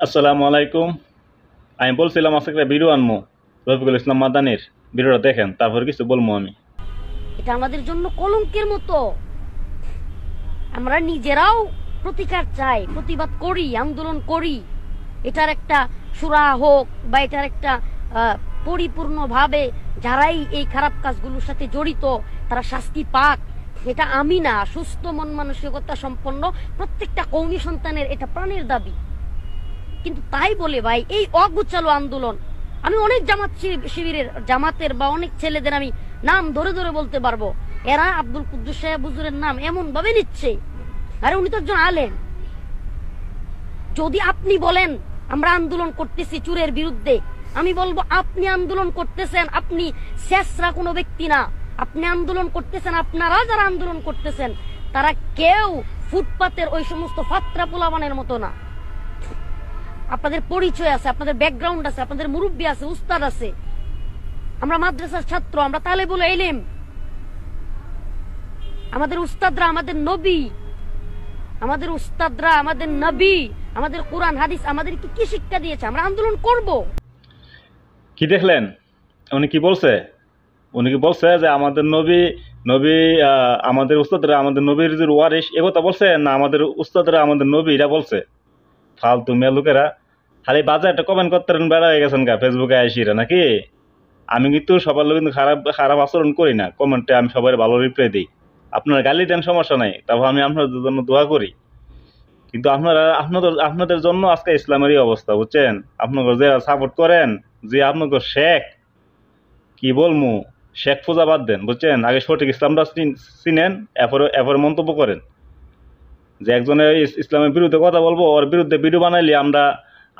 আসসালামু আলাইকুম। আমি বলছিলাম আজকে একটা ভিডিও আনবো রফিকুল ইসলাম মাদানির। ভিডিওটা দেখেন, তারপর কিছু বলবো আমি। এটা আমাদের জন্য কলঙ্কের মতো। আমরা নিজেরাও প্রতিকার চাই, প্রতিবাদ করি, আন্দোলন করি। এটার একটা সুরা হোক বা এটার একটা পরিপূর্ণভাবে যারাই এই খারাপ কাজগুলোর সাথে জড়িত তারা শাস্তি পাক। এটা আমি না, সুস্থ মন মানসিকতা সম্পন্ন প্রত্যেকটা কওমি সন্তানের এটা প্রাণের দাবি। কিন্তু তাই বলে ভাই এই অগুচালো আন্দোলন, আমি অনেক শিবিরের জামাতের বা অনেক ছেলেদের আমি নাম ধরে ধরে বলতে পারবো, এরা আব্দুল কুদ্দুস সাহেব হুজুরের নাম এমন ভাবে নিচ্ছে। আরে উনি তো একজন আলেম। যদি আপনি বলেন আমরা আন্দোলন করতেছি চুরের বিরুদ্ধে, আমি বলবো আপনি আন্দোলন করতেছেন, আপনি শেষরা কোনো ব্যক্তি না। আপনি আন্দোলন করতেছেন, আপনারা যারা আন্দোলন করতেছেন তারা কেউ ফুটপাতের ওই সমস্ত ফাত্রা পোলাবানের মতো না। আপনাদের পরিচয় আছে, আপনাদের ব্যাকগ্রাউন্ড আছে, আপনাদের মুরব্বী আছে, উস্তাদ আছে। আমরা মাদ্রাসার ছাত্র, আমরা তালেবুল ইলম। আমাদের উস্তাদরা আমাদের নবী, আমাদের উস্তাদরা আমাদের নবী, আমাদের কোরআন হাদিস আমাদের কি শিক্ষা দিয়েছে। আমরা আন্দোলন করব। কি দেখলেন উনি কি বলছে? উনি কি বলছে যে আমাদের নবী নবী আমাদের উস্তাদরা আমাদের নবীর যে ওয়ারিস, এ কথা বলছে না আমাদের উস্তাদরা আমাদের নবী এটা বলছে? ফালতু মেয়ে লোকেরা খালি বাজে একটা কমেন্ট করতে বেড়া হয়ে গেছেন গা ফেসবুকে আইসিরা নাকি। আমি কিন্তু সবার লোক কিন্তু খারাপ খারাপ আচরণ করি না, কমেন্টে আমি সবার ভালো রিপ্লাই দিই। আপনারা গালি দেন সমস্যা নাই, তারপর আমি আপনাদের জন্য দোয়া করি। কিন্তু আপনাদের জন্য আজকে ইসলামেরই অবস্থা, বুঝছেন? আপনাকে যে সাপোর্ট করেন, যে আপনাকে শেখ কি বলমু, শেখ পূজা বাদ দেন, বুঝছেন? আগে সঠিক ইসলামটা চিনেন, এরপরে মন্তব্য করেন। যে একজনের ইসলামের বিরুদ্ধে কথা বলবো, ওর বিরুদ্ধে ভিডিও বানাইলে আমরা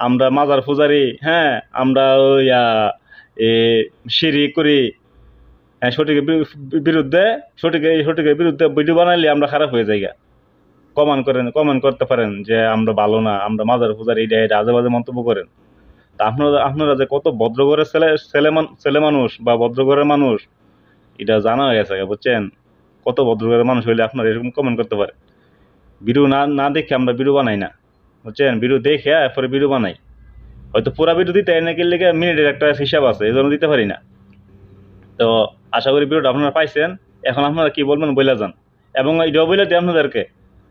আমরা মাজার পূজারি, হ্যাঁ আমরা ওই শিরিক করি, হ্যাঁ সঠিকের বিরুদ্ধে সঠিকের বিরুদ্ধে ভিডিও বানাইলে আমরা খারাপ হয়ে যাই। কমেন্ট করতে পারেন যে আমরা ভালো না, আমরা মাজার পূজারি, এটা আজে বাজে মন্তব্য করেন। তা আপনারা যে কত ভদ্র ঘরের ছেলে মানুষ বা ভদ্র ঘরের মানুষ, এটা জানা হয়ে গেছে, বুঝছেন? কত ভদ্র ঘরের মানুষ হইলে আপনারা এরকম কমেন্ট করতে পারেন। ভিডিও না না দেখে আমরা ভিডিও বানাই না, বুঝছেন? ভিডিও দেখে এরপরে ভিডিও বানাই। হয়তো পুরা ভিডিও দিতে নাকি লেগে মিনিটের একটা হিসাব আছে, এই জন্য দিতে পারি না। তো আশা করি ভিডিওটা আপনারা পাইছেন। এখন আপনারা কি বলবেন বইলা যান, এবং এটাও বলে দিই আপনাদেরকে,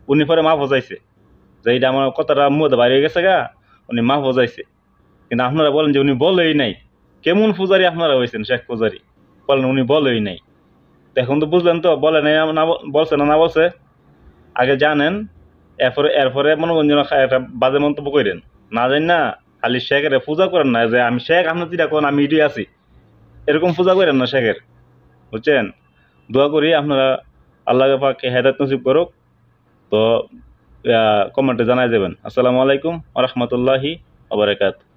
উনি পরে মাফ হজাইছে যে এটা আমার কথাটা মুহূর্তে বাইরে হয়ে গেছে গা, উনি মাফ হজাইছে। কিন্তু আপনারা বলেন যে উনি বলেই নাই। কেমন পূজারি আপনারা হয়েছেন, শেখ পূজারি? বলেন উনি বলেই নাই। এখন তো বুঝলেন তো, বলে নাই না, বলছে না বলছে আগে জানেন, এরপরে মনে করেন একটা বাজে মন্তব্য করেন না, জানি না খালি শেখের পূজা করেন না যে আমি শেখ, আপনার যেটা করেন আমি ইডি আছি, এরকম পূজা করেন না শেখের, বুঝছেন? দোয়া করি আপনারা আল্লাহ পাককে হেদায়েত নসিব করুক। তো কমেন্টে জানাই দেবেন। আসসালামু আলাইকুম ওয়া রাহমাতুল্লাহি ওয়া বারাকাতুহু।